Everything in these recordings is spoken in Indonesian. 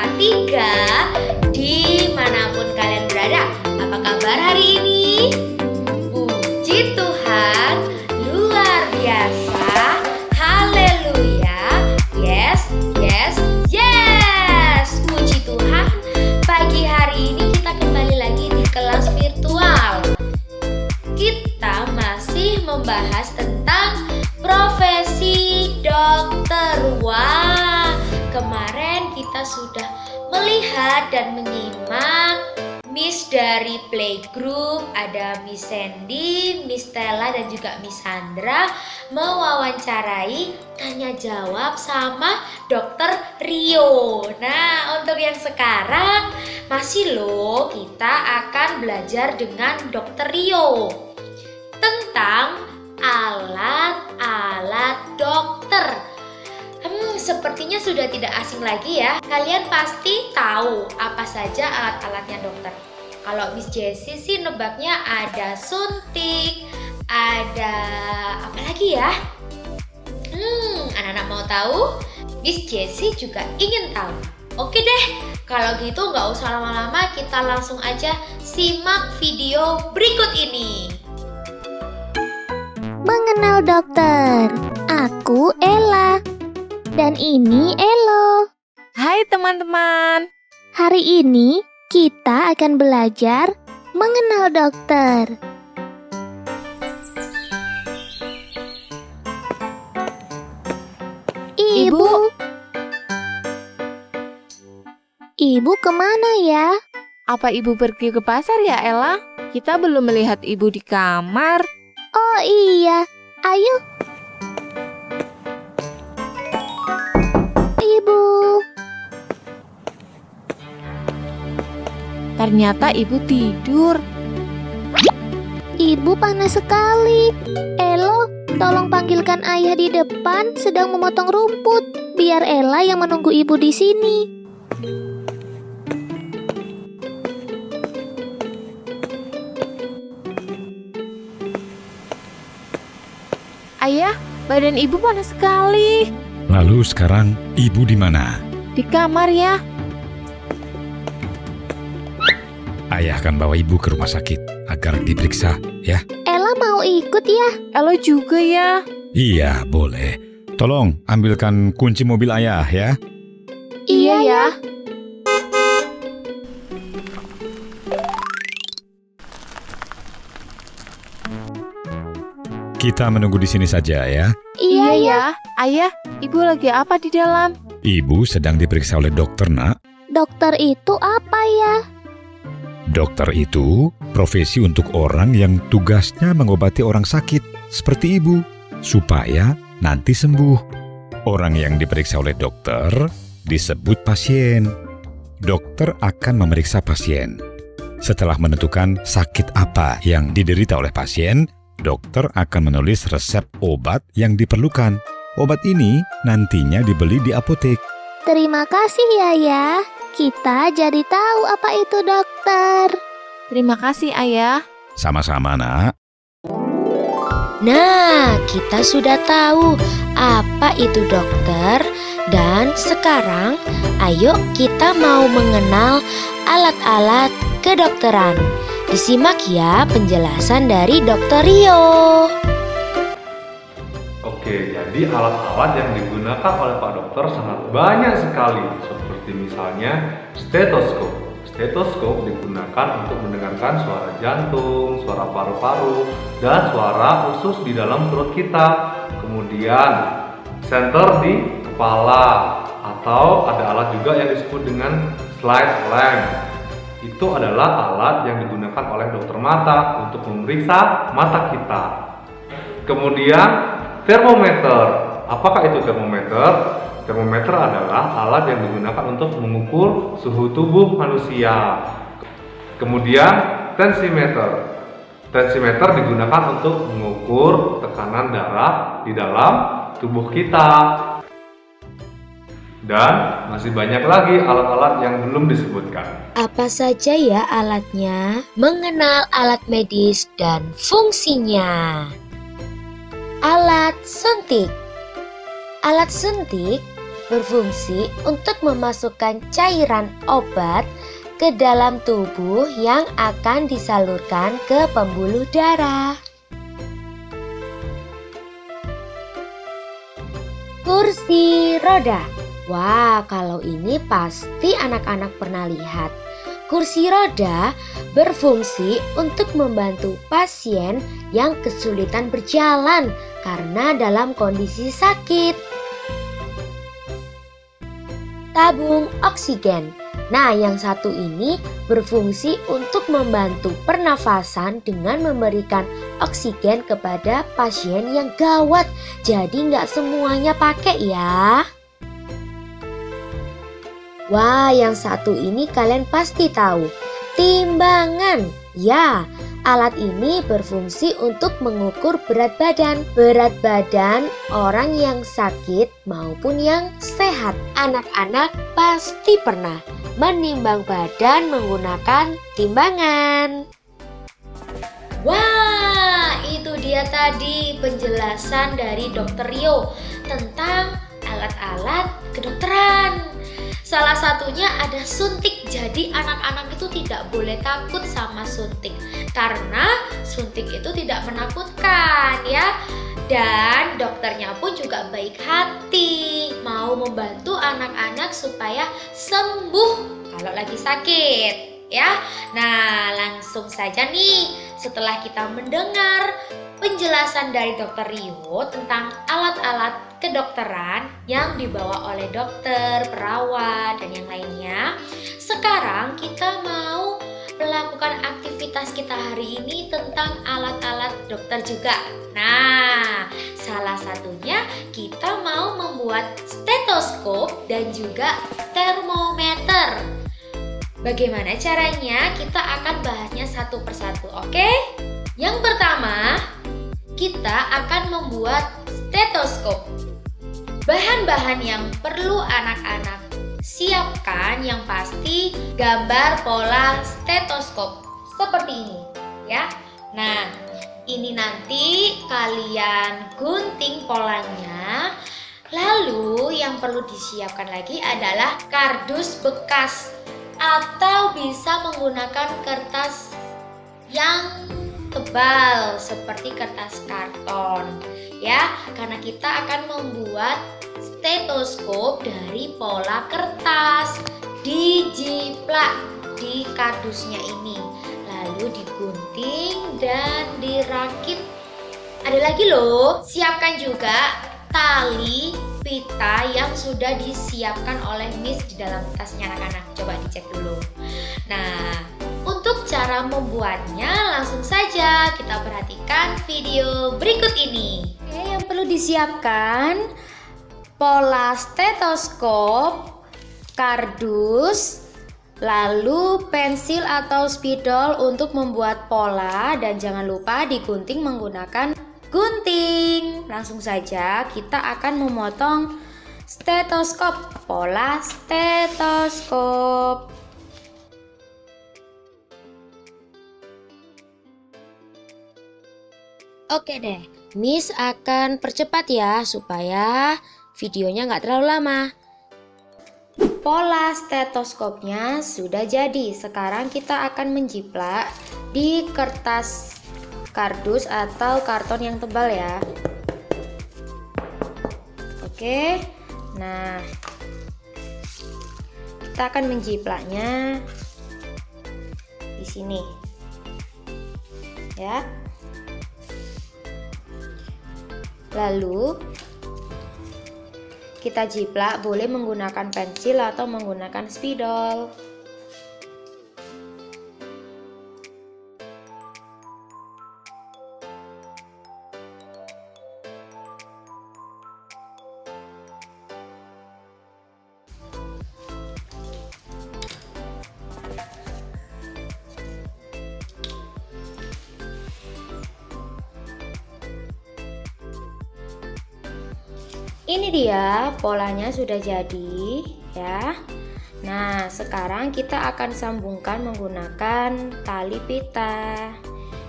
Kak dimanapun kalian berada. Apa kabar hari ini? Puji Tuhan, luar biasa. Haleluya. Yes, yes, yes. Puji Tuhan, pagi hari ini kita kembali lagi di kelas virtual. Kita masih membahas tentang profesi dokter. Wah, kemarin kita sudah melihat dan menyimak Miss dari playgroup, ada Miss Sandy, Miss Stella dan juga Miss Sandra mewawancarai tanya jawab sama Dokter Rio. Nah, untuk yang sekarang masih loh, kita akan belajar dengan Dokter Rio tentang alat-alat dokter. Sepertinya sudah tidak asing lagi ya. Kalian pasti tahu apa saja alat-alatnya dokter. Kalau Miss Jessie sih nebaknya ada suntik, ada apa lagi ya? Anak-anak mau tahu? Miss Jessie juga ingin tahu. Oke deh, kalau gitu nggak usah lama-lama, kita langsung aja simak video berikut ini. Mengenal dokter. Aku Ella. Dan ini Elo. Hai teman-teman. Hari ini kita akan belajar mengenal dokter. Ibu kemana ya? Apa ibu pergi ke pasar ya, Ella? Kita belum melihat ibu di kamar. Oh iya, ayo. Ibu. Ternyata ibu tidur. Ibu panas sekali. Elo, tolong panggilkan ayah di depan sedang memotong rumput. Biar Ella yang menunggu ibu di sini. Ayah, badan ibu panas sekali. Lalu sekarang ibu di mana? Di kamar ya. Ayah akan bawa ibu ke rumah sakit agar diperiksa, ya. Ella mau ikut ya? Elo juga ya. Iya, boleh. Tolong ambilkan kunci mobil ayah, ya. Iya ya. Kita menunggu di sini saja, ya. Iya ya. Ayah, ibu lagi apa di dalam? Ibu sedang diperiksa oleh dokter, Nak. Dokter itu apa ya? Dokter itu profesi untuk orang yang tugasnya mengobati orang sakit, seperti ibu, supaya nanti sembuh. Orang yang diperiksa oleh dokter disebut pasien. Dokter akan memeriksa pasien. Setelah menentukan sakit apa yang diderita oleh pasien, dokter akan menulis resep obat yang diperlukan. Obat ini nantinya dibeli di apotek. Terima kasih ya. Kita jadi tahu apa itu dokter. Terima kasih, Ayah. Sama-sama, Nak. Nah, kita sudah tahu apa itu dokter. Dan sekarang ayo kita mau mengenal alat-alat kedokteran. Disimak ya penjelasan dari Dokter Rio. Oke, jadi alat-alat yang digunakan oleh Pak Dokter sangat banyak sekali. Seperti misalnya stetoskop. Stetoskop digunakan untuk mendengarkan suara jantung, suara paru-paru, dan suara usus di dalam perut kita. Kemudian senter di kepala, atau ada alat juga yang disebut dengan slit lamp. Itu adalah alat yang digunakan oleh dokter mata untuk memeriksa mata kita. Kemudian termometer. Apakah itu termometer? Termometer adalah alat yang digunakan untuk mengukur suhu tubuh manusia. Kemudian tensimeter. Tensimeter digunakan untuk mengukur tekanan darah di dalam tubuh kita. Dan masih banyak lagi alat-alat yang belum disebutkan. Apa saja ya alatnya? Mengenal alat medis dan fungsinya. Alat suntik. Alat suntik berfungsi untuk memasukkan cairan obat ke dalam tubuh yang akan disalurkan ke pembuluh darah. Kursi roda. Wah, kalau ini pasti anak-anak pernah lihat. Kursi roda berfungsi untuk membantu pasien yang kesulitan berjalan karena dalam kondisi sakit. Tabung oksigen. Nah, yang satu ini berfungsi untuk membantu pernafasan dengan memberikan oksigen kepada pasien yang gawat. Jadi nggak semuanya pakai ya. Wah, yang satu ini kalian pasti tahu. Timbangan. Ya, alat ini berfungsi untuk mengukur berat badan. Berat badan orang yang sakit maupun yang sehat. Anak-anak pasti pernah menimbang badan menggunakan timbangan. Wah, itu dia tadi penjelasan dari Dr. Rio tentang alat-alat kedokteran. Salah satunya ada suntik. Jadi anak-anak itu tidak boleh takut sama suntik karena suntik itu tidak menakutkan ya. Dan dokternya pun juga baik hati, mau membantu anak-anak supaya sembuh kalau lagi sakit ya. Nah, langsung saja nih setelah kita mendengar penjelasan dari Dr. Rio tentang alat-alat kedokteran yang dibawa oleh dokter, perawat, dan yang lainnya. Sekarang kita mau melakukan aktivitas kita hari ini tentang alat-alat dokter juga. Nah, salah satunya kita mau membuat stetoskop dan juga termometer. Bagaimana caranya? Kita akan bahasnya satu persatu, oke? Yang pertama, kita akan membuat stetoskop. Bahan-bahan yang perlu anak-anak siapkan yang pasti gambar pola stetoskop seperti ini ya. Nah, ini nanti kalian gunting polanya. Lalu yang perlu disiapkan lagi adalah kardus bekas atau bisa menggunakan kertas yang tebal seperti kertas karton ya, karena kita akan membuat stetoskop dari pola kertas. Dijiplak di kardusnya ini, lalu digunting dan dirakit. Ada lagi loh, siapkan juga tali pita yang sudah disiapkan oleh Miss di dalam tasnya anak-anak. Coba dicek dulu. Nah, untuk cara membuatnya langsung saja kita perhatikan video berikut ini. Oke, yang perlu disiapkan pola stetoskop, kardus, lalu pensil atau spidol untuk membuat pola, dan jangan lupa digunting menggunakan gunting. Langsung saja kita akan memotong stetoskop, pola stetoskop. Oke deh, Miss akan percepat ya supaya videonya nggak terlalu lama. Pola stetoskopnya sudah jadi. Sekarang kita akan menjiplak di kertas kardus atau karton yang tebal ya. Oke, nah kita akan menjiplaknya di sini ya. Lalu kita jiplak, boleh menggunakan pensil atau menggunakan spidol. Ini dia polanya sudah jadi ya. Nah, sekarang kita akan sambungkan menggunakan tali pita.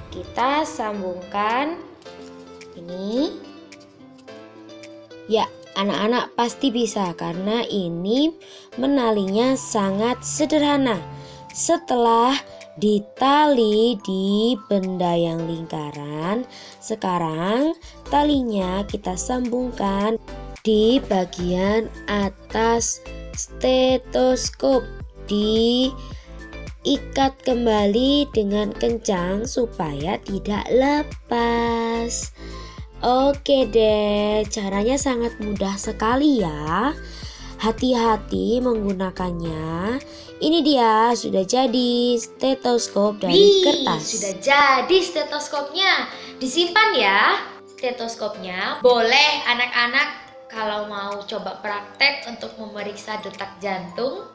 Kita sambungkan ini. Ya, Anak-anak pasti bisa karena ini menalinya sangat sederhana. Setelah ditali di benda yang lingkaran, sekarang talinya kita sambungkan di bagian atas stetoskop. Diikat kembali dengan kencang supaya tidak lepas. Oke deh, caranya sangat mudah sekali ya. Hati-hati menggunakannya. Ini dia, sudah jadi stetoskop dari kertas. Sudah jadi stetoskopnya. Disimpan ya stetoskopnya. Boleh anak-anak kalau mau coba praktek untuk memeriksa detak jantung.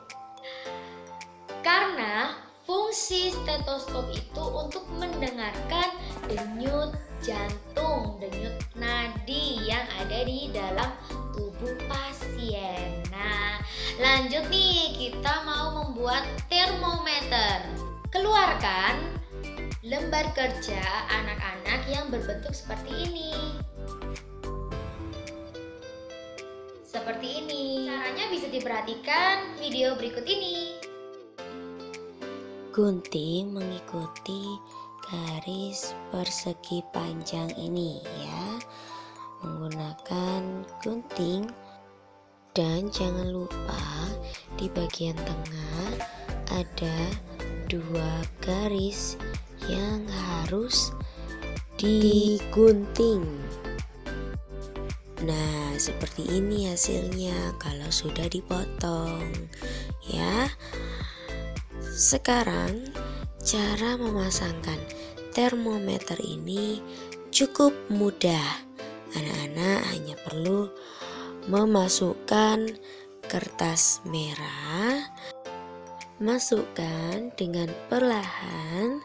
Karena fungsi stetoskop itu untuk mendengarkan denyut jantung, denyut nadi yang ada di dalam tubuh pasien. Nah, lanjut nih, kita mau membuat termometer. Keluarkan lembar kerja anak-anak yang berbentuk seperti ini. Seperti ini. Caranya bisa diperhatikan video berikut ini. Gunting mengikuti garis persegi panjang ini ya, menggunakan gunting. Dan jangan lupa di bagian tengah ada 2 garis yang harus digunting. Nah, seperti ini hasilnya kalau sudah dipotong ya. Sekarang cara memasangkan termometer ini cukup mudah. Anak-anak hanya perlu memasukkan kertas merah, masukkan dengan perlahan,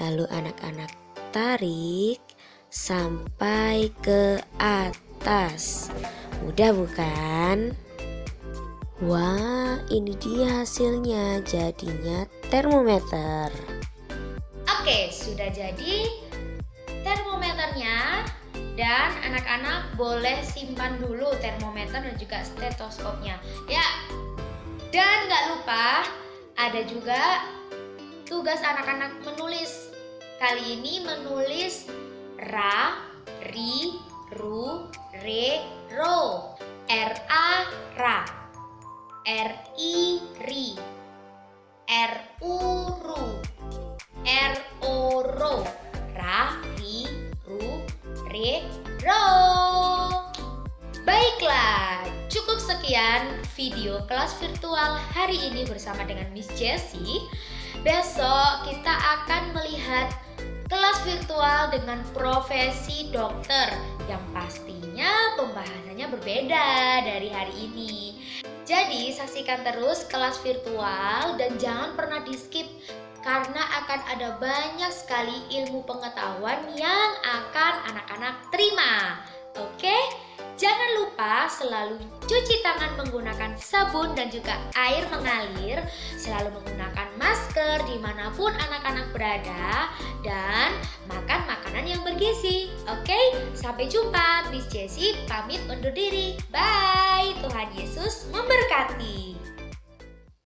lalu anak-anak tarik sampai ke atas. Mudah bukan? Wah, ini dia hasilnya, jadinya termometer. Oke, sudah jadi termometernya. Dan anak-anak boleh simpan dulu termometer dan juga stetoskopnya ya. Dan gak lupa ada juga tugas anak-anak menulis. Kali ini menulis ra, ri, ru, re, ro. R-A, ra. R-I, ri. R-U, ru. R-O, ro. Ra, ri, ru, re, ro. Baiklah, cukup sekian video kelas virtual hari ini bersama dengan Miss Jessie. Besok kita akan melihat kelas virtual dengan profesi dokter yang pastinya pembahasannya berbeda dari hari ini. Jadi saksikan terus kelas virtual dan jangan pernah di skip karena akan ada banyak sekali ilmu pengetahuan yang akan anak-anak terima. Oke? Jangan lupa selalu cuci tangan menggunakan sabun dan juga air mengalir, selalu menggunakan masker dimanapun anak-anak berada, dan makan makanan yang bergizi. Oke? Sampai jumpa. Miss Jessie pamit undur diri. Bye. Tuhan Yesus memberkati.